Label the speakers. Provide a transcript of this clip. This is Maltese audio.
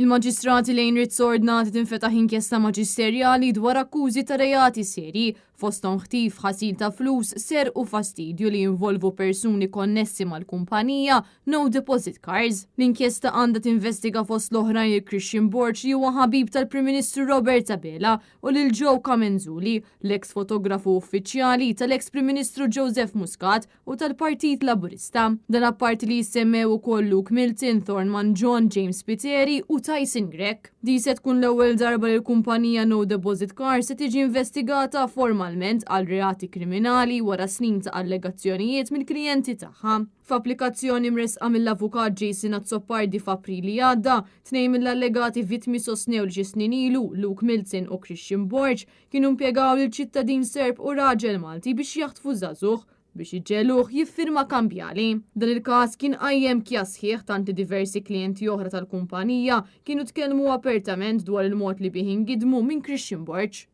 Speaker 1: Il-maġistrati lejn Rizzord nagħti tinfetaħ inkjesta maġisterjali dwar akkużi ta' reati serji fosthom ħtif ħasil ta' flus, serq u fastidju li jinvolvu persuni konnessi mal-kumpanija No Deposit Cars. L-inkjesta għandha tinvestiga fost l-oħrajn il-Christian Borch li huwa ħabib tal-Prim Ministru Robert Abela u lil Joe Kamenzuli, l-eks fotografu uffiċjali tal-eks Prim Ministru Joseph Muscat u tal-Partit Laburista. Dan apparti li jissemmew ukoll Luke Milton, Thornman John, James Piteri u Tyson Grek. Di se tkun l-ewwel darba li l-kumpanija No Deposit Cars se tiġi investigata formalment għal reati kriminali wara snin ta' allegazzjonijiet mill-klijenti tagħha. F'applikazzjoni mresqa mill-avukat Jason Azzopardi f'April li għadda, tnejn mill-allegati vittmi sostnew li snin ilu, Luke Milton u Christian Borch, kienu impjegaw lil ċittadin Serb u raġel Malti biex jaħtfu żagħżugħ biex iġġeluh jiffirma kambjali. Dan il-każ kien qajjem kjas sħiħ tant diversi klijenti oħra tal-kumpanija kienu tkellmu apertament dwar il-mod li bih ingidmu minn Christian Borch.